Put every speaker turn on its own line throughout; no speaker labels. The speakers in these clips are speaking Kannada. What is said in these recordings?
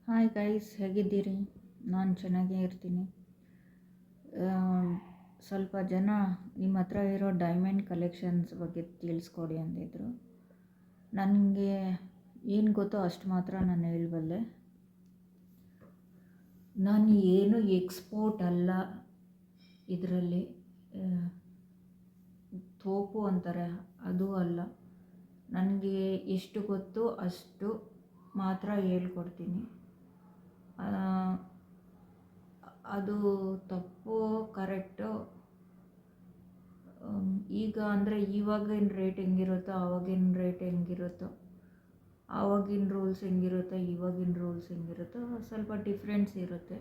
ಹಾಯ್ ಗೈಸ್, ಹೇಗಿದ್ದೀರಿ? ನಾನು ಚೆನ್ನಾಗೇ ಇರ್ತೀನಿ. ಸ್ವಲ್ಪ ಜನ ನಿಮ್ಮ ಹತ್ರ ಇರೋ ಡೈಮಂಡ್ ಕಲೆಕ್ಷನ್ಸ್ ಬಗ್ಗೆ ತಿಳಿಸ್ಕೊಡಿ ಅಂದಿದ್ರು. ನನಗೆ ಏನು ಗೊತ್ತೋ ಅಷ್ಟು ಮಾತ್ರ ನಾನು ಹೇಳಬಲ್ಲೆ. ನಾನು ಏನು ಎಕ್ಸ್ಪೋರ್ಟ್ ಅಲ್ಲ, ಇದರಲ್ಲಿ ತೋಪು ಅಂತಾರೆ ಅದು ಅಲ್ಲ. ನನಗೆ ಎಷ್ಟು ಗೊತ್ತೋ ಅಷ್ಟು ಮಾತ್ರ ಹೇಳ್ಕೊಡ್ತೀನಿ. ಅದು ತಪ್ಪು ಕರೆಕ್ಟು ಈಗ ಅಂದರೆ ಇವಾಗಿನ ರೇಟ್ ಹೆಂಗಿರುತ್ತೋ ಆವಾಗಿನ ರೇಟ್ ಹೆಂಗಿರುತ್ತೋ, ಆವಾಗಿನ ರೂಲ್ಸ್ ಹೆಂಗಿರುತ್ತೋ ಇವಾಗಿನ ರೂಲ್ಸ್ ಹೆಂಗಿರುತ್ತೋ ಸ್ವಲ್ಪ ಡಿಫ್ರೆನ್ಸ್ ಇರುತ್ತೆ.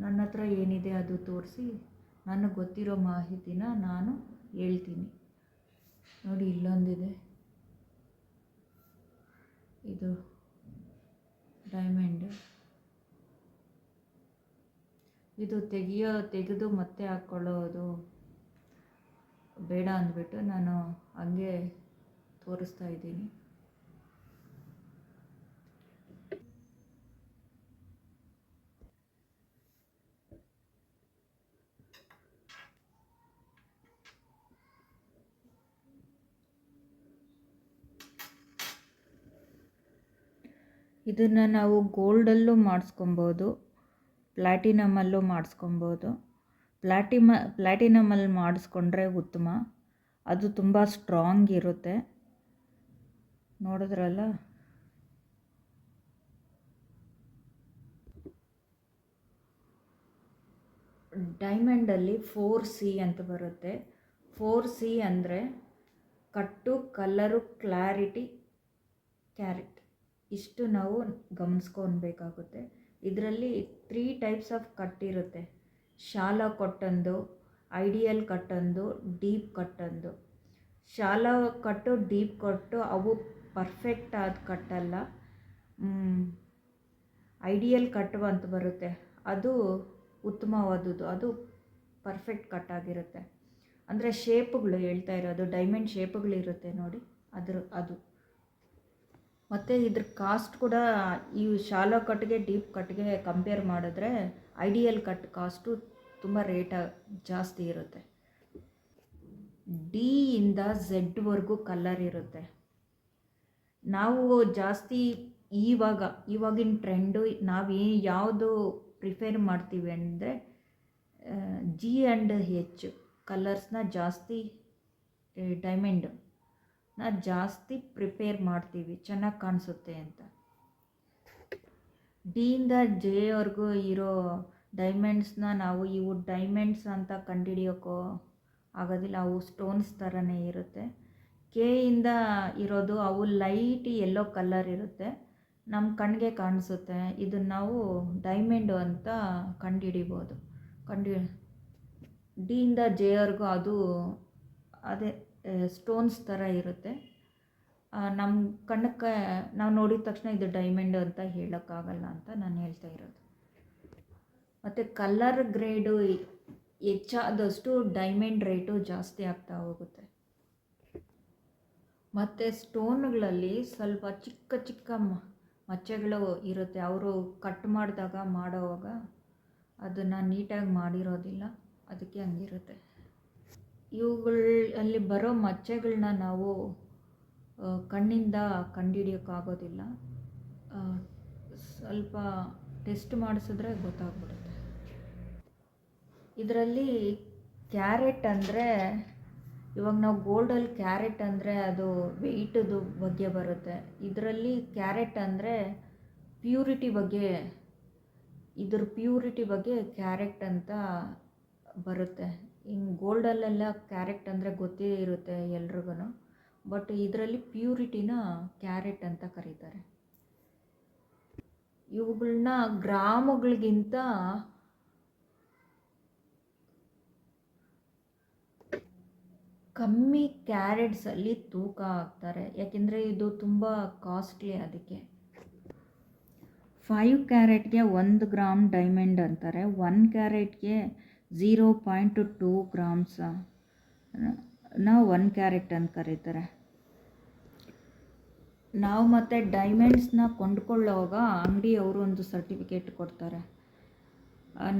ನನ್ನ ಹತ್ರ ಏನಿದೆ ಅದು ತೋರಿಸಿ ನನಗೆ ಗೊತ್ತಿರೋ ಮಾಹಿತಿನ ನಾನು ಹೇಳ್ತೀನಿ. ನೋಡಿ, ಇಲ್ಲೊಂದಿದೆ, ಇದು ಡೈಮಂಡ್. ಇದು ತೆಗೆದು ಮತ್ತೆ ಹಾಕ್ಕೊಳ್ಳೋದು ಬೇಡ ಅಂದ್ಬಿಟ್ಟು ನಾನು ಹಂಗೆ ತೋರಿಸ್ತಾ ಇದ್ದೀನಿ. ಇದನ್ನು ನಾವು ಗೋಲ್ಡಲ್ಲೂ ಮಾಡಿಸ್ಕೊಬೋದು, ಪ್ಲ್ಯಾಟಿನಮಲ್ಲೂ ಮಾಡಿಸ್ಕೊಬೋದು. ಪ್ಲ್ಯಾಟಿನಮಲ್ಲಿ ಮಾಡಿಸ್ಕೊಂಡ್ರೆ ಉತ್ತಮ, ಅದು ತುಂಬ ಸ್ಟ್ರಾಂಗ್ ಇರುತ್ತೆ. ನೋಡಿದ್ರಲ್ಲ, ಡೈಮಂಡಲ್ಲಿ 4C ಅಂತ ಬರುತ್ತೆ. 4C ಅಂದರೆ ಕಟ್ಟು, ಕಲ್ಲರು, ಕ್ಲಾರಿಟಿ, ಕ್ಯಾರೆಟ್. ಇಷ್ಟು ನಾವು ಗಮನಿಸ್ಕೊಳ್ಬೇಕಾಗುತ್ತೆ. ಇದರಲ್ಲಿ 3 ಟೈಪ್ಸ್ ಆಫ್ ಕಟ್ ಇರುತ್ತೆ. ಶಾಲಾ ಕಟ್ಟೊಂದು, ಐಡಿಯಲ್ ಕಟ್ಟೊಂದು, ಡೀಪ್ ಕಟ್ಟೊಂದು. ಶಾಲಾ ಕಟ್ಟು, ಡೀಪ್ ಕಟ್ಟು ಅವು ಪರ್ಫೆಕ್ಟ್ ಆದ ಕಟ್ಟಲ್ಲ. ಐಡಿಯಲ್ ಕಟ್ಟು ಅಂತ ಬರುತ್ತೆ, ಅದು ಉತ್ತಮವಾದದ್ದು, ಅದು ಪರ್ಫೆಕ್ಟ್ ಕಟ್ಟಾಗಿರುತ್ತೆ. ಅಂದರೆ ಶೇಪ್ಗಳು ಹೇಳ್ತಾ ಇರೋದು, ಡೈಮಂಡ್ ಶೇಪ್ಗಳಿರುತ್ತೆ ನೋಡಿ, ಅದು. ಮತ್ತು ಇದ್ರ ಕಾಸ್ಟ್ ಕೂಡ ಈ ಶಾಲೋ ಕಟ್ಗೆ ಡೀಪ್ ಕಟ್ಗೆ ಕಂಪೇರ್ ಮಾಡಿದ್ರೆ ಐಡಿಯಲ್ ಕಟ್ ಕಾಸ್ಟು ತುಂಬ ಜಾಸ್ತಿ ಇರುತ್ತೆ. ಡಿ ಇಂದ ಝೆಡ್ವರೆಗೂ ಕಲ್ಲರ್ ಇರುತ್ತೆ. ನಾವು ಜಾಸ್ತಿ ಇವಾಗಿನ ಟ್ರೆಂಡು ಯಾವುದು ಪ್ರಿಫೇರ್ ಮಾಡ್ತೀವಿ ಅಂದರೆ G ಆ್ಯಂಡ್ H ಕಲರ್ಸ್ನ ಜಾಸ್ತಿ, ಡೈಮಂಡ್ ಜಾಸ್ತಿ ಪ್ರಿಪೇರ್ ಮಾಡ್ತೀವಿ, ಚೆನ್ನಾಗಿ ಕಾಣಿಸುತ್ತೆ ಅಂತ. ಡಿಯಿಂದ ಜೆವರೆಗೂ ಇರೋ ಡೈಮಂಡ್ಸ್ನ ಇವು ಡೈಮಂಡ್ಸ್ ಅಂತ ಕಂಡುಹಿಡಿಯೋಕ್ಕೋ ಆಗೋದಿಲ್ಲ, ಅವು ಸ್ಟೋನ್ಸ್ ಥರನೇ ಇರುತ್ತೆ. ಕೆಯಿಂದ ಇರೋದು ಅವು ಲೈಟ್ ಎಲ್ಲೋ ಕಲರ್ ಇರುತ್ತೆ, ನಮ್ಮ ಕಣ್ಣಿಗೆ ಕಾಣಿಸುತ್ತೆ. ಇದನ್ನು ನಾವು ಡೈಮಂಡು ಅಂತ ಕಂಡುಹಿಡಿಬೋದು. ಡಿಯಿಂದ ಜೆವರೆಗೂ ಅದು ಅದೇ ಸ್ಟೋನ್ಸ್ ಥರ ಇರುತ್ತೆ. ನಮ್ಮ ಕಣ್ಣಕ್ಕೆ ನಾವು ನೋಡಿದ ತಕ್ಷಣ ಇದು ಡೈಮಂಡ್ ಅಂತ ಹೇಳೋಕ್ಕಾಗಲ್ಲ ಅಂತ ನಾನು ಹೇಳ್ತಾ ಇರೋದು. ಮತ್ತು ಕಲ್ಲರ್ ಗ್ರೇಡು ಹೆಚ್ಚಾದಷ್ಟು ಡೈಮಂಡ್ ರೇಟು ಜಾಸ್ತಿ ಆಗ್ತಾ ಹೋಗುತ್ತೆ. ಮತ್ತು ಸ್ಟೋನ್ಗಳಲ್ಲಿ ಸ್ವಲ್ಪ ಚಿಕ್ಕ ಚಿಕ್ಕ ಮಚ್ಚೆಗಳು ಇರುತ್ತೆ. ಅವರು ಕಟ್ ಮಾಡೋವಾಗ ಅದನ್ನು ನೀಟಾಗಿ ಮಾಡಿರೋದಿಲ್ಲ, ಅದಕ್ಕೆ ಹಂಗಿರುತ್ತೆ. ಇವುಗಳಲ್ಲಿ ಬರೋ ಮಚ್ಚೆಗಳನ್ನ ನಾವು ಕಣ್ಣಿಂದ ಕಂಡುಹಿಡಿಯೋಕ್ಕಾಗೋದಿಲ್ಲ, ಸ್ವಲ್ಪ ಟೆಸ್ಟ್ ಮಾಡಿಸಿದ್ರೆ ಗೊತ್ತಾಗ್ಬಿಡುತ್ತೆ. ಇದರಲ್ಲಿ ಕ್ಯಾರೆಟ್ ಅಂದರೆ, ಇವಾಗ ನಾವು ಗೋಲ್ಡಲ್ಲಿ ಕ್ಯಾರೆಟ್ ಅಂದರೆ ಅದು ವೆಯ್ಟದು ಬಗ್ಗೆ ಬರುತ್ತೆ. ಇದರಲ್ಲಿ ಕ್ಯಾರೆಟ್ ಅಂದರೆ ಪ್ಯೂರಿಟಿ ಬಗ್ಗೆ, ಇದ್ರ ಪ್ಯೂರಿಟಿ ಬಗ್ಗೆ ಕ್ಯಾರೆಟ್ ಅಂತ ಬರುತ್ತೆ. ಇನ್ನು ಗೋಲ್ಡಲ್ಲೆಲ್ಲ ಕ್ಯಾರೆಟ್ ಅಂದರೆ ಗೊತ್ತೇ ಇರುತ್ತೆ ಎಲ್ರಿಗೂ, ಬಟ್ ಇದರಲ್ಲಿ ಪ್ಯೂರಿಟಿನ ಕ್ಯಾರೆಟ್ ಅಂತ ಕರೀತಾರೆ. ಇವುಗಳನ್ನ ಗ್ರಾಮುಗಳಿಗಿಂತ ಕಮ್ಮಿ ಕ್ಯಾರೆಟ್ಸಲ್ಲಿ ತೂಕ ಹಾಕ್ತಾರೆ, ಯಾಕೆಂದರೆ ಇದು ತುಂಬ ಕಾಸ್ಟ್ಲಿ. ಅದಕ್ಕೆ 5 ಕ್ಯಾರೆಟ್ಗೆ 1 ಗ್ರಾಮ್ ಡೈಮಂಡ್ ಅಂತಾರೆ. 1 ಕ್ಯಾರೆಟ್ಗೆ 0.2 ಗ್ರಾಮ್ಸ್ 1 ಕ್ಯಾರೆಟ್ ಅಂತ ಕರೀತಾರೆ. ನಾವು ಮತ್ತು ಡೈಮಂಡ್ಸ್ನ ಕೊಂಡ್ಕೊಳ್ಳೋವಾಗ ಅಂಗಡಿಯವರು ಒಂದು ಸರ್ಟಿಫಿಕೇಟ್ ಕೊಡ್ತಾರೆ.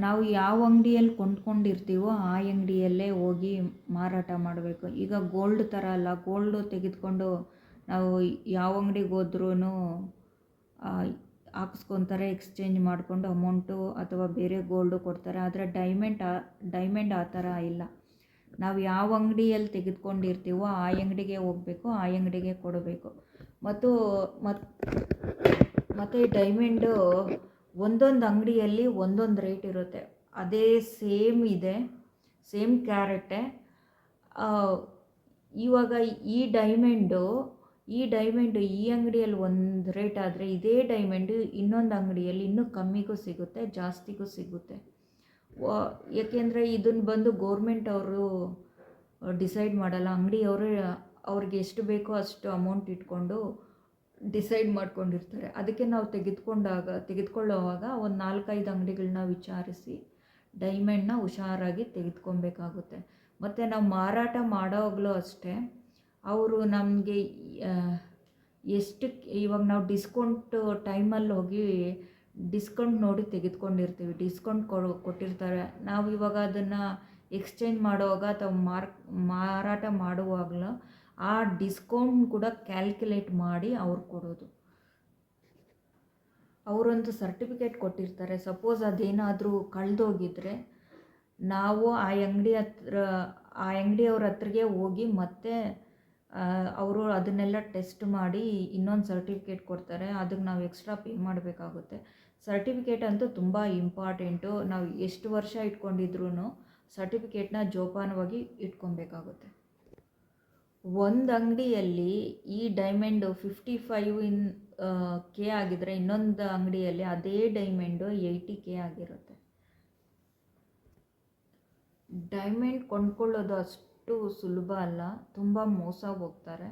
ನಾವು ಯಾವ ಅಂಗಡಿಯಲ್ಲಿ ಕೊಂಡ್ಕೊಂಡಿರ್ತೀವೋ ಆ ಅಂಗಡಿಯಲ್ಲೇ ಹೋಗಿ ಮಾರಾಟ ಮಾಡಬೇಕು. ಈಗ ಗೋಲ್ಡ್ ಥರ ಅಲ್ಲ, ಗೋಲ್ಡು ತೆಗೆದುಕೊಂಡು ನಾವು ಯಾವ ಅಂಗಡಿಗೆ ಹೋದ್ರೂ ಹಾಕಿಸ್ಕೊತಾರೆ, ಎಕ್ಸ್ಚೇಂಜ್ ಮಾಡಿಕೊಂಡು ಅಮೌಂಟು ಅಥವಾ ಬೇರೆ ಗೋಲ್ಡು ಕೊಡ್ತಾರೆ. ಆದರೆ ಡೈಮಂಡ್ ಆ ಥರ ಇಲ್ಲ. ನಾವು ಯಾವ ಅಂಗಡಿಯಲ್ಲಿ ತೆಗೆದುಕೊಂಡಿರ್ತೀವೋ ಆ ಅಂಗಡಿಗೆ ಹೋಗಬೇಕು, ಆ ಅಂಗಡಿಗೆ ಕೊಡಬೇಕು. ಮತ್ತು ಈ ಡೈಮಂಡು ಒಂದೊಂದು ಅಂಗಡಿಯಲ್ಲಿ ಒಂದೊಂದು ರೇಟ್ ಇರುತ್ತೆ. ಅದೇ ಸೇಮ್ ಇದೆ, ಸೇಮ್ ಕ್ಯಾರೆಟೇ. ಇವಾಗ ಈ ಡೈಮಂಡು ಈ ಅಂಗಡಿಯಲ್ಲಿ ಒಂದು ರೇಟ್ ಆದರೆ ಇದೇ ಡೈಮಂಡು ಇನ್ನೊಂದು ಅಂಗಡಿಯಲ್ಲಿ ಇನ್ನೂ ಕಮ್ಮಿಗೂ ಸಿಗುತ್ತೆ, ಜಾಸ್ತಿಗೂ ಸಿಗುತ್ತೆ. ಏಕೆಂದರೆ ಇದನ್ನು ಬಂದು ಗೋರ್ಮೆಂಟ್ ಅವರು ಡಿಸೈಡ್ ಮಾಡಲ್ಲ. ಅಂಗಡಿಯವರು ಅವ್ರಿಗೆ ಎಷ್ಟು ಬೇಕೋ ಅಷ್ಟು ಅಮೌಂಟ್ ಇಟ್ಕೊಂಡು ಡಿಸೈಡ್ ಮಾಡ್ಕೊಂಡಿರ್ತಾರೆ. ಅದಕ್ಕೆ ನಾವು ತೆಗೆದುಕೊಳ್ಳೋವಾಗ ಒಂದು 4-5 ಅಂಗಡಿಗಳನ್ನ ವಿಚಾರಿಸಿ ಡೈಮಂಡ್ನ ಹುಷಾರಾಗಿ ತೆಗೆದುಕೊಬೇಕಾಗುತ್ತೆ. ಮತ್ತು ನಾವು ಮಾರಾಟ ಮಾಡೋವಾಗಲೂ ಅಷ್ಟೇ, ಅವರು ನಮಗೆ ಎಷ್ಟು, ಇವಾಗ ನಾವು ಡಿಸ್ಕೌಂಟ್ ಟೈಮಲ್ಲಿ ಹೋಗಿ ಡಿಸ್ಕೌಂಟ್ ನೋಡಿ ತೆಗೆದುಕೊಂಡಿರ್ತೀವಿ, ಡಿಸ್ಕೌಂಟ್ ಕೊಟ್ಟಿರ್ತಾರೆ. ನಾವು ಇವಾಗ ಅದನ್ನು ಎಕ್ಸ್ಚೇಂಜ್ ಮಾಡುವಾಗ ಅಥವಾ ಮಾರಾಟ ಮಾಡುವಾಗಲೂ ಆ ಡಿಸ್ಕೌಂಟ್ ಕೂಡ ಕ್ಯಾಲ್ಕುಲೇಟ್ ಮಾಡಿ ಅವ್ರು ಕೊಡೋದು. ಅವರೊಂದು ಸರ್ಟಿಫಿಕೇಟ್ ಕೊಟ್ಟಿರ್ತಾರೆ. ಸಪೋಸ್ ಅದೇನಾದರೂ ಕಳೆದೋಗಿದ್ರೆ ನಾವು ಆ ಅಂಗಡಿಯವ್ರ ಹತ್ರಗೆ ಹೋಗಿ ಮತ್ತೆ ಅವರು ಅದನ್ನೆಲ್ಲ ಟೆಸ್ಟ್ ಮಾಡಿ ಇನ್ನೊಂದು ಸರ್ಟಿಫಿಕೇಟ್ ಕೊಡ್ತಾರೆ. ಅದಕ್ಕೆ ನಾವು ಎಕ್ಸ್ಟ್ರಾ ಪೇ ಮಾಡಬೇಕಾಗುತ್ತೆ. ಸರ್ಟಿಫಿಕೇಟ್ ಅಂತೂ ತುಂಬ ಇಂಪಾರ್ಟೆಂಟು. ನಾವು ಎಷ್ಟು ವರ್ಷ ಇಟ್ಕೊಂಡಿದ್ರೂ ಸರ್ಟಿಫಿಕೇಟ್ನ ಜೋಪಾನವಾಗಿ ಇಟ್ಕೊಬೇಕಾಗುತ್ತೆ. ಒಂದು ಅಂಗಡಿಯಲ್ಲಿ ಈ ಡೈಮಂಡು 55K ಆಗಿದ್ರೆ ಇನ್ನೊಂದು ಅಂಗಡಿಯಲ್ಲಿ ಅದೇ ಡೈಮಂಡು 80K ಆಗಿರುತ್ತೆ. ಡೈಮಂಡ್ ಕೊಂಡ್ಕೊಳ್ಳೋದು ಅಷ್ಟು ಸುಲಭ ಅಲ್ಲ, ತುಂಬ ಮೋಸ ಹೋಗ್ತಾರೆ.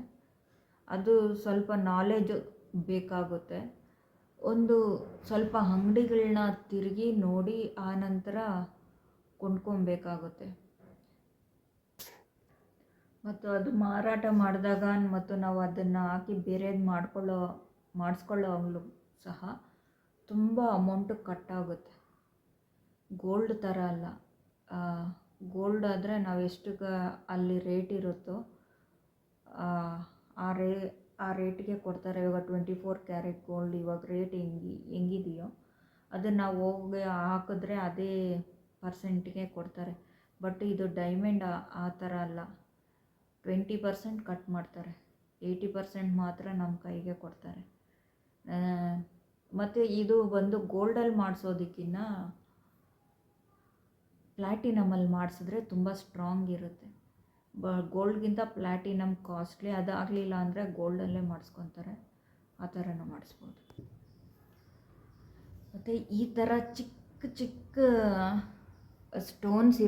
ಅದು ಸ್ವಲ್ಪ ನಾಲೆಜ್ ಬೇಕಾಗುತ್ತೆ. ಒಂದು ಸ್ವಲ್ಪ ಅಂಗಡಿಗಳನ್ನ ತಿರುಗಿ ನೋಡಿ ಆ ನಂತರ ಕೊಂಡ್ಕೊಬೇಕಾಗುತ್ತೆ. ಮತ್ತು ಅದು ಮಾರಾಟ ಮಾಡಿದಾಗ ಮತ್ತು ನಾವು ಅದನ್ನು ಹಾಕಿ ಬೇರೆದು ಮಾಡಿಸ್ಕೊಳ್ಳೋವಾಗಲೂ ಸಹ ತುಂಬ ಅಮೌಂಟು ಕಟ್ಟಾಗುತ್ತೆ. ಗೋಲ್ಡ್ ಥರ ಅಲ್ಲ. ಗೋಲ್ಡ್ ಆದರೆ ನಾವು ಎಷ್ಟು ಅಲ್ಲಿ ರೇಟ್ ಇರುತ್ತೋ ಆ ರೇಟಿಗೆ ಕೊಡ್ತಾರೆ. ಇವಾಗ 24 ಕ್ಯಾರೆಟ್ ಗೋಲ್ಡ್ ಇವಾಗ ರೇಟ್ ಹೆಂಗಿದೆಯೋ ಅದನ್ನು ನಾವು ಹೋಗಿ ಹಾಕಿದ್ರೆ ಅದೇ ಪರ್ಸೆಂಟಿಗೆ ಕೊಡ್ತಾರೆ. ಬಟ್ ಇದು ಡೈಮಂಡ್ ಆ ಥರ ಅಲ್ಲ. 20% ಕಟ್ ಮಾಡ್ತಾರೆ, 80% ಮಾತ್ರ ನಮ್ಮ ಕೈಗೆ ಕೊಡ್ತಾರೆ. ಮತ್ತು ಇದು ಬಂದು ಗೋಲ್ಡಲ್ಲಿ ಮಾಡಿಸೋದಕ್ಕಿಂತ ಪ್ಲ್ಯಾಟಿನಮಲ್ಲಿ ಮಾಡಿಸಿದ್ರೆ ತುಂಬ ಸ್ಟ್ರಾಂಗ್ ಇರುತ್ತೆ. ಗೋಲ್ಡ್ಗಿಂತ ಪ್ಲ್ಯಾಟಿನಮ್ ಕಾಸ್ಟ್ಲಿ. ಅದಾಗಲಿಲ್ಲ ಅಂದರೆ ಗೋಲ್ಡಲ್ಲೇ ಮಾಡಿಸ್ಕೊತಾರೆ. ಆ ಥರನೂ ಮಾಡಿಸ್ಬೋದು. ಮತ್ತು ಈ ಥರ ಚಿಕ್ಕ ಚಿಕ್ಕ ಸ್ಟೋನ್ಸ್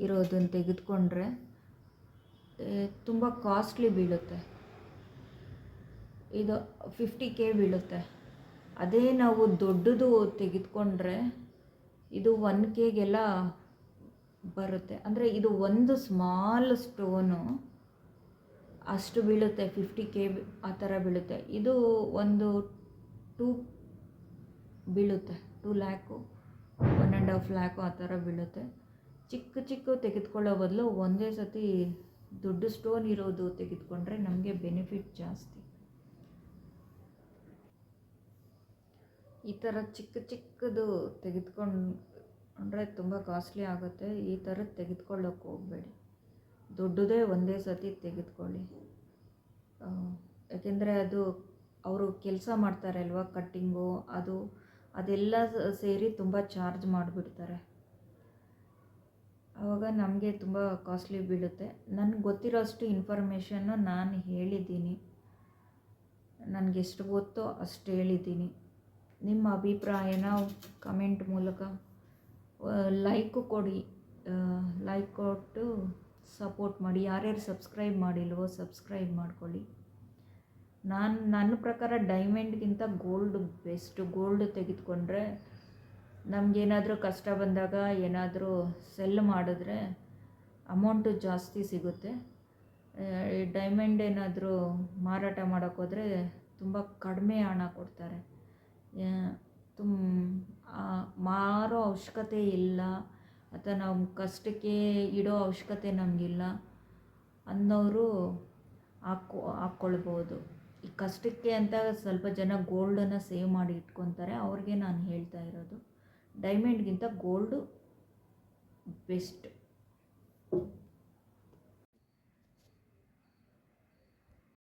ಇರೋದನ್ನು ತೆಗೆದುಕೊಂಡ್ರೆ ತುಂಬ ಕಾಸ್ಟ್ಲಿ ಬೀಳುತ್ತೆ. ಇದು 50K ಬೀಳುತ್ತೆ. ಅದೇ ನಾವು ದೊಡ್ಡದು ತೆಗೆದುಕೊಂಡ್ರೆ ಇದು 1Kಗೆಲ್ಲ ಬರುತ್ತೆ. ಅಂದರೆ ಇದು ಒಂದು ಸ್ಮಾಲ್ ಸ್ಟೋನು ಅಷ್ಟು ಬೀಳುತ್ತೆ, 50K ಆ ಥರ ಬೀಳುತ್ತೆ. ಇದು ಒಂದು 2 ಬೀಳುತ್ತೆ, 2 ಲ್ಯಾಕು, 1.5 ಲ್ಯಾಕು ಆ ಥರ ಬೀಳುತ್ತೆ. ಚಿಕ್ಕ ತೆಗೆದುಕೊಳ್ಳೋ ಬದಲು ಒಂದೇ ಸತಿ ದೊಡ್ಡ ಸ್ಟೋನ್ ಇರೋದು ತೆಗೆದುಕೊಂಡ್ರೆ ನಮಗೆ ಬೆನಿಫಿಟ್ ಜಾಸ್ತಿ. ಈ ಥರ ಚಿಕ್ಕದು ತೆಗೆದುಕೊಂಡ್ರೆ ತುಂಬ ಕಾಸ್ಟ್ಲಿ ಆಗುತ್ತೆ. ಈ ಥರದ್ದು ತೆಗೆದುಕೊಳ್ಳೋಕೆ ಹೋಗಬೇಡಿ. ದೊಡ್ಡದೇ ಒಂದೇ ಸತಿ ತೆಗೆದುಕೊಳ್ಳಿ. ಯಾಕೆಂದರೆ ಅದು ಅವರು ಕೆಲಸ ಮಾಡ್ತಾರೆ ಅಲ್ವಾ, ಕಟ್ಟಿಂಗು ಅದೆಲ್ಲ ಸೇರಿ ತುಂಬ ಚಾರ್ಜ್ ಮಾಡಿಬಿಡ್ತಾರೆ. ಆವಾಗ ನಮಗೆ ತುಂಬ ಕಾಸ್ಟ್ಲಿ ಬೀಳುತ್ತೆ. ನನಗೆ ಗೊತ್ತಿರೋ ಅಷ್ಟು ಇನ್ಫಾರ್ಮೇಷನ್ನು ನಾನು ಹೇಳಿದ್ದೀನಿ. ನನಗೆಷ್ಟು ಗೊತ್ತೋ ಅಷ್ಟು ಹೇಳಿದ್ದೀನಿ. ನಿಮ್ಮ ಅಭಿಪ್ರಾಯನ ಕಮೆಂಟ್ ಮೂಲಕ ಲೈಕ್ ಕೊಡಿ. ಲೈಕ್ ಕೊಟ್ಟು ಸಪೋರ್ಟ್ ಮಾಡಿ. ಯಾರ್ಯಾರು ಸಬ್ಸ್ಕ್ರೈಬ್ ಮಾಡಿಲ್ವೋ ಸಬ್ಸ್ಕ್ರೈಬ್ ಮಾಡ್ಕೊಳ್ಳಿ. ನನ್ನ ಪ್ರಕಾರ ಡೈಮಂಡ್ಗಿಂತ ಗೋಲ್ಡ್ ಬೆಸ್ಟ್. ಗೋಲ್ಡ್ ತೆಗೆದುಕೊಂಡ್ರೆ ನಮಗೇನಾದರೂ ಕಷ್ಟ ಬಂದಾಗ ಏನಾದರೂ ಸೆಲ್ ಮಾಡಿದ್ರೆ ಅಮೌಂಟು ಜಾಸ್ತಿ ಸಿಗುತ್ತೆ. ಡೈಮಂಡ್ ಏನಾದರೂ ಮಾರಾಟ ಮಾಡೋಕ್ಕೋದ್ರೆ ತುಂಬ ಕಡಿಮೆ ಹಣ ಕೊಡ್ತಾರೆ. ತುಮ್ ಮಾರೋ ಅವಶ್ಯಕತೆ ಇಲ್ಲ, ಅಥವಾ ನಾವು ಕಷ್ಟಕ್ಕೆ ಇಡೋ ಅವಶ್ಯಕತೆ ನಮಗಿಲ್ಲ ಅನ್ನೋರು ಹಾಕ್ಕೊಳ್ಬೋದು. ಈ ಕಷ್ಟಕ್ಕೆ ಅಂತ ಸ್ವಲ್ಪ ಜನ ಗೋಲ್ಡನ್ನು ಸೇವ್ ಮಾಡಿ ಇಟ್ಕೊತಾರೆ, ಅವ್ರಿಗೆ ನಾನು ಹೇಳ್ತಾ ಇರೋದು ಡೈಮಂಡ್ಗಿಂತ ಗೋಲ್ಡು ಬೆಸ್ಟ್.